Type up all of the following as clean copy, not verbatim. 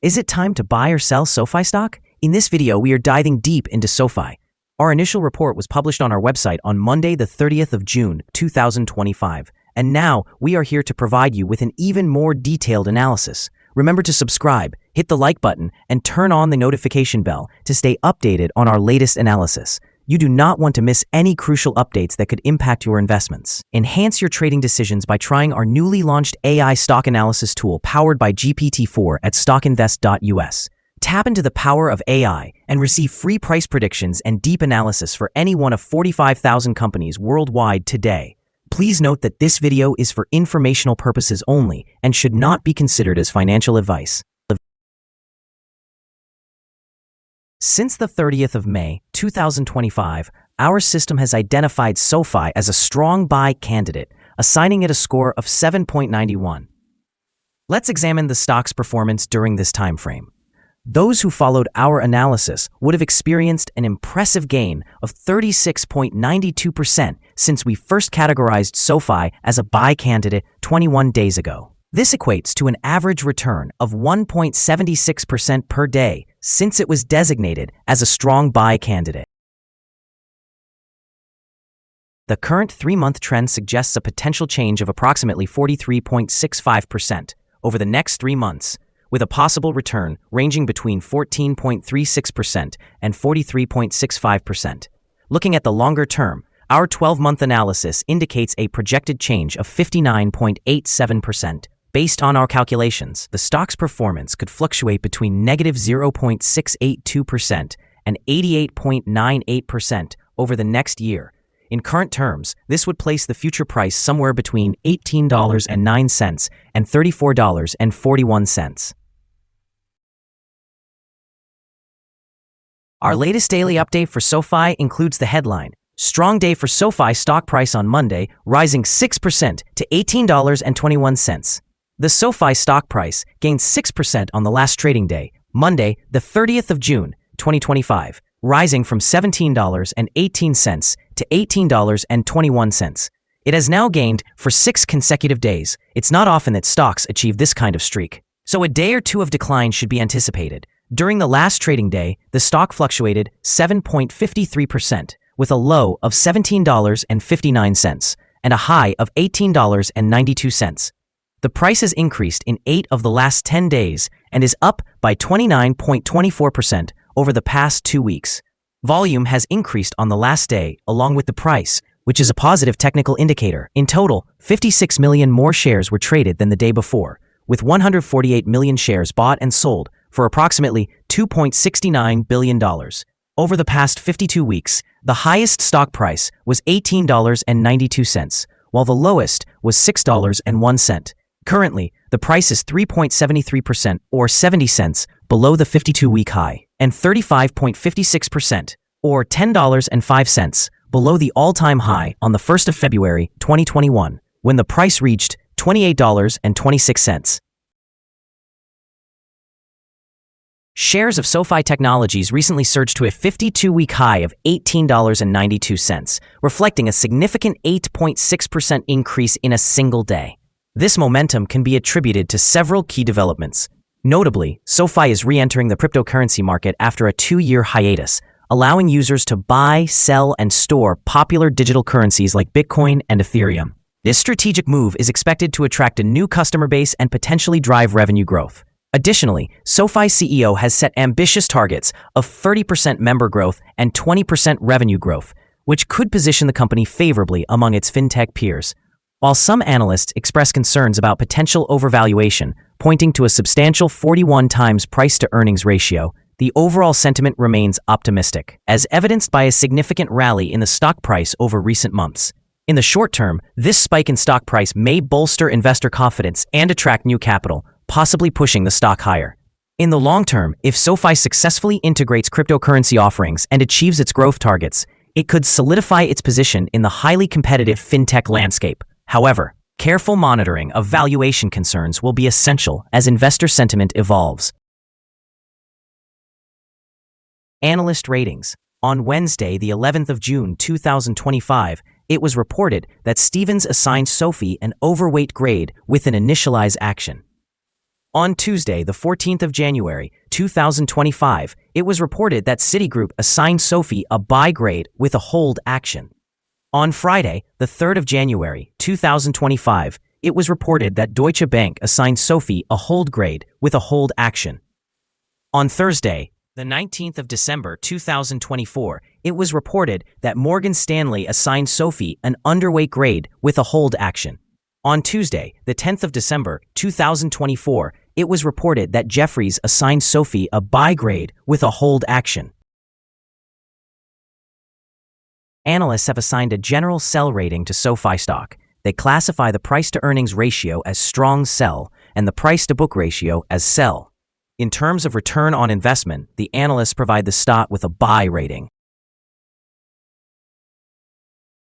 Is it time to buy or sell SoFi stock? In this video, we are diving deep into SoFi. Our initial report was published on our website on Monday, the 30th of June, 2025. And now we are here to provide you with an even more detailed analysis. Remember to subscribe, hit the like button, and turn on the notification bell to stay updated on our latest analysis. You do not want to miss any crucial updates that could impact your investments. Enhance your trading decisions by trying our newly launched AI stock analysis tool powered by GPT-4 at StockInvest.us. Tap into the power of AI and receive free price predictions and deep analysis for any one of 45,000 companies worldwide today. Please note that this video is for informational purposes only and should not be considered as financial advice. Since the 30th of May, 2025, our system has identified SoFi as a strong buy candidate, assigning it a score of 7.91. Let's examine the stock's performance during this time frame. Those who followed our analysis would have experienced an impressive gain of 36.92% since we first categorized SoFi as a buy candidate 21 days ago. This equates to an average return of 1.76% per day since it was designated as a strong buy candidate. The current 3-month trend suggests a potential change of approximately 43.65% over the next 3 months, with a possible return ranging between 14.36% and 43.65%. Looking at the longer term, our 12-month analysis indicates a projected change of 59.87%. Based on our calculations, the stock's performance could fluctuate between negative 0.682% and 88.98% over the next year. In current terms, this would place the future price somewhere between $18.09 and $34.41. Our latest daily update for SoFi includes the headline, "Strong day for SoFi stock price on Monday, rising 6% to $18.21. The SoFi stock price gained 6% on the last trading day, Monday, the 30th of June, 2025, rising from $17.18 to $18.21. It has now gained for 6 consecutive days. It's not often that stocks achieve this kind of streak, so a day or two of decline should be anticipated. During the last trading day, the stock fluctuated 7.53%, with a low of $17.59 and a high of $18.92. The price has increased in 8 of the last 10 days and is up by 29.24% over the past 2 weeks. Volume has increased on the last day along with the price, which is a positive technical indicator. In total, 56 million more shares were traded than the day before, with 148 million shares bought and sold for approximately $2.69 billion. Over the past 52 weeks, the highest stock price was $18.92, while the lowest was $6.01. Currently, the price is 3.73% or 70 cents below the 52-week high and 35.56% or $10.05 below the all-time high on the 1st of February, 2021, when the price reached $28.26. Shares of SoFi Technologies recently surged to a 52-week high of $18.92, reflecting a significant 8.6% increase in a single day. This momentum can be attributed to several key developments. Notably, SoFi is re-entering the cryptocurrency market after a 2-year hiatus, allowing users to buy, sell, and store popular digital currencies like Bitcoin and Ethereum. This strategic move is expected to attract a new customer base and potentially drive revenue growth. Additionally, SoFi's CEO has set ambitious targets of 30% member growth and 20% revenue growth, which could position the company favorably among its fintech peers. While some analysts express concerns about potential overvaluation, pointing to a substantial 41 times price-to-earnings ratio, the overall sentiment remains optimistic, as evidenced by a significant rally in the stock price over recent months. In the short term, this spike in stock price may bolster investor confidence and attract new capital, possibly pushing the stock higher. In the long term, if SoFi successfully integrates cryptocurrency offerings and achieves its growth targets, it could solidify its position in the highly competitive fintech landscape. However, careful monitoring of valuation concerns will be essential as investor sentiment evolves. Analyst ratings. On Wednesday, the 11th of June 2025, it was reported that Stephens assigned SoFi an overweight grade with an initialize action. On Tuesday, the 14th of January, 2025, it was reported that Citigroup assigned SOFI a buy grade with a hold action. On Friday, the 3rd of January, 2025, it was reported that Deutsche Bank assigned SOFI a hold grade with a hold action. On Thursday, the 19th of December 2024, it was reported that Morgan Stanley assigned SOFI an underweight grade with a hold action. On Tuesday, the 10th of December 2024, it was reported that Jefferies assigned SOFI a buy grade with a hold action. Analysts have assigned a general sell rating to SOFI stock. They classify the price-to-earnings ratio as strong sell and the price-to-book ratio as sell. In terms of return on investment, the analysts provide the stock with a buy rating.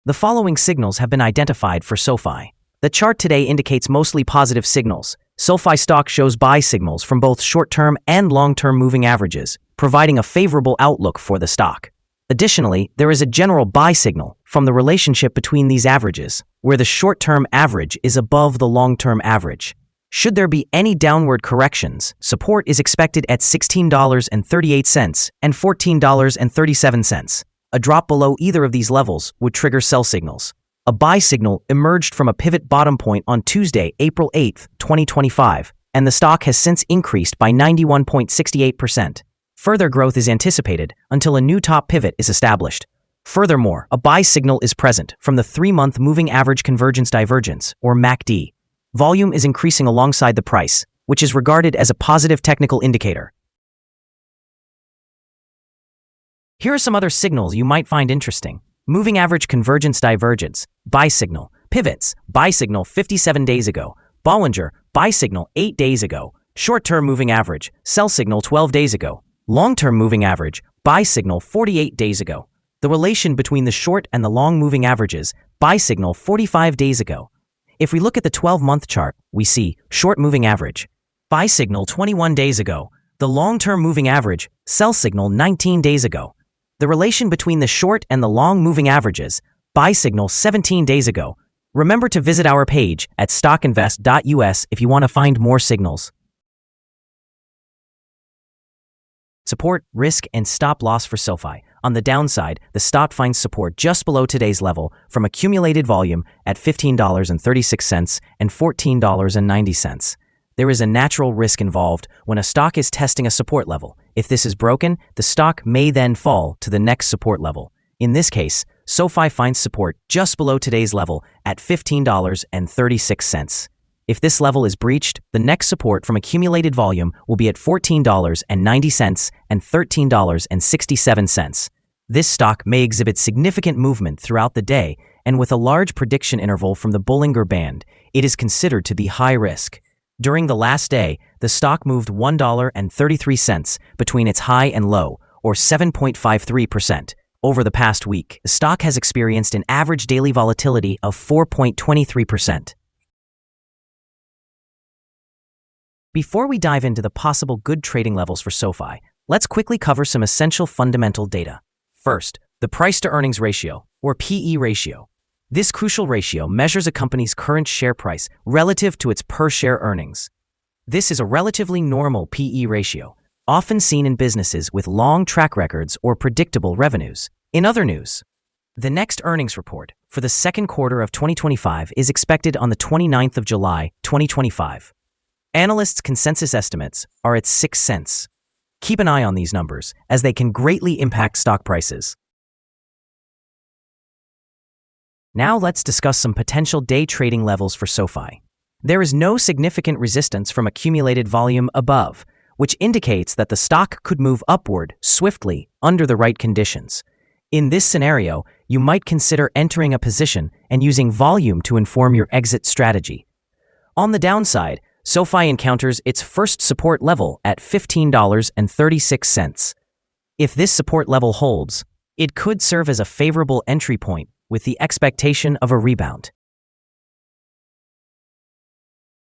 The following signals have been identified for SOFI. The chart today indicates mostly positive signals. SOFI stock shows buy signals from both short-term and long-term moving averages, providing a favorable outlook for the stock. Additionally, there is a general buy signal from the relationship between these averages, where the short-term average is above the long-term average. Should there be any downward corrections, support is expected at $16.38 and $14.37. A drop below either of these levels would trigger sell signals. A buy signal emerged from a pivot bottom point on Tuesday, April 8, 2025, and the stock has since increased by 91.68%. Further growth is anticipated until a new top pivot is established. Furthermore, a buy signal is present from the 3-month Moving Average Convergence Divergence, or MACD. Volume is increasing alongside the price, which is regarded as a positive technical indicator. Here are some other signals you might find interesting. Moving Average Convergence Divergence, buy signal. Pivots, buy signal 57 days ago. Bollinger, buy signal 8 days ago. Short-term moving average, sell signal 12 days ago. Long-term moving average, buy signal 48 days ago. The relation between the short and the long moving averages, buy signal 45 days ago. If we look at the 12-month chart, we see short moving average, buy signal 21 days ago. The long-term moving average, sell signal 19 days ago. The relation between the short and the long moving averages, buy signal 17 days ago. Remember to visit our page at StockInvest.us if you want to find more signals. Support, risk, and stop loss for SOFI. On the downside, the stock finds support just below today's level from accumulated volume at $15.36 and $14.90. There is a natural risk involved when a stock is testing a support level. If this is broken, the stock may then fall to the next support level. In this case, SOFI finds support just below today's level at $15.36. If this level is breached, the next support from accumulated volume will be at $14.90 and $13.67. This stock may exhibit significant movement throughout the day, and with a large prediction interval from the Bollinger Band, it is considered to be high risk. During the last day, the stock moved $1.33 between its high and low, or 7.53%. Over the past week, the stock has experienced an average daily volatility of 4.23%. Before we dive into the possible good trading levels for SOFI, let's quickly cover some essential fundamental data. First, the price-to-earnings ratio, or PE ratio. This crucial ratio measures a company's current share price relative to its per-share earnings. This is a relatively normal PE ratio, often seen in businesses with long track records or predictable revenues. In other news, the next earnings report for the second quarter of 2025 is expected on the 29th of July, 2025. Analysts' consensus estimates are at 6 cents. Keep an eye on these numbers, as they can greatly impact stock prices. Now let's discuss some potential day trading levels for SOFI. There is no significant resistance from accumulated volume above, which indicates that the stock could move upward swiftly under the right conditions. In this scenario, you might consider entering a position and using volume to inform your exit strategy. On the downside, SOFI encounters its first support level at $15.36. If this support level holds, it could serve as a favorable entry point with the expectation of a rebound.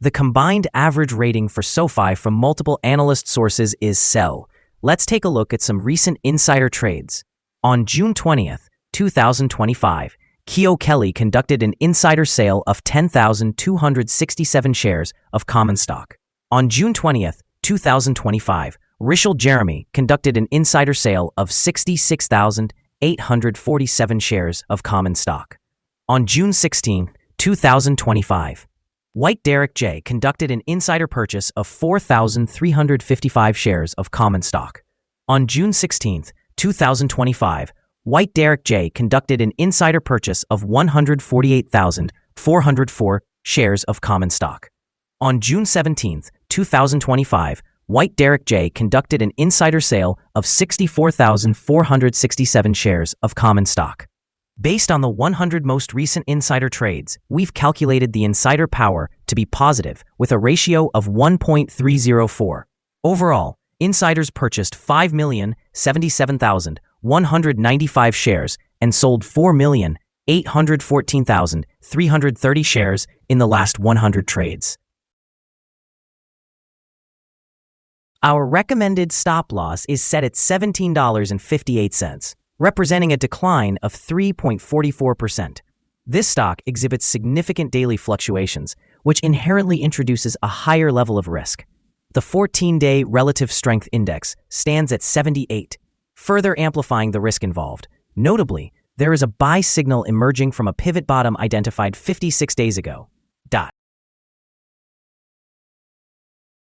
The combined average rating for SOFI from multiple analyst sources is sell. Let's take a look at some recent insider trades. On June 20th, 2025, Keo Kelly conducted an insider sale of 10,267 shares of common stock. On June 20th, 2025, Rishel Jeremy conducted an insider sale of 66,847 shares of common stock. On June 16, 2025, White Derek J. conducted an insider purchase of 4,355 shares of common stock. On June 16, 2025, White Derek J. conducted an insider purchase of 148,404 shares of common stock. On June 17, 2025, White Derek J. conducted an insider sale of 64,467 shares of common stock. Based on the 100 most recent insider trades, we've calculated the insider power to be positive with a ratio of 1.304. Overall, insiders purchased 5,077,195 shares and sold 4,814,330 shares in the last 100 trades. Our recommended stop loss is set at $17.58, representing a decline of 3.44%. This stock exhibits significant daily fluctuations, which inherently introduces a higher level of risk. The 14-day relative strength index stands at 78, further amplifying the risk involved. Notably, there is a buy signal emerging from a pivot bottom identified 56 days ago.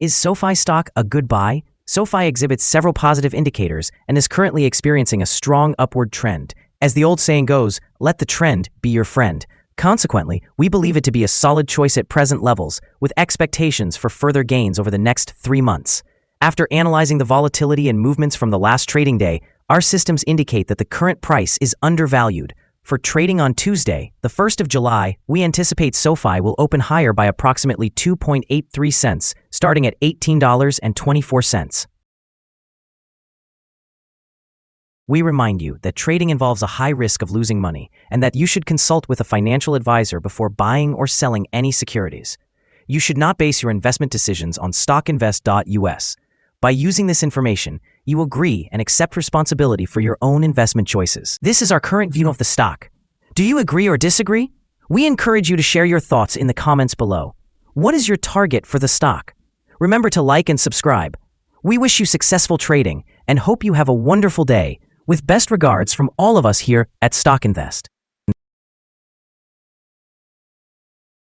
Is SOFI stock a good buy? SOFI exhibits several positive indicators and is currently experiencing a strong upward trend. As the old saying goes, let the trend be your friend. Consequently, we believe it to be a solid choice at present levels, with expectations for further gains over the next 3 months. After analyzing the volatility and movements from the last trading day, our systems indicate that the current price is undervalued. For trading on Tuesday, the 1st of July, we anticipate SOFI will open higher by approximately 2.83 cents, starting at $18.24. We remind you that trading involves a high risk of losing money and that you should consult with a financial advisor before buying or selling any securities. You should not base your investment decisions on StockInvest.us. By using this information, you agree and accept responsibility for your own investment choices. This is our current view of the stock. Do you agree or disagree? We encourage you to share your thoughts in the comments below. What is your target for the stock? Remember to like and subscribe. We wish you successful trading and hope you have a wonderful day. With best regards from all of us here at StockInvest.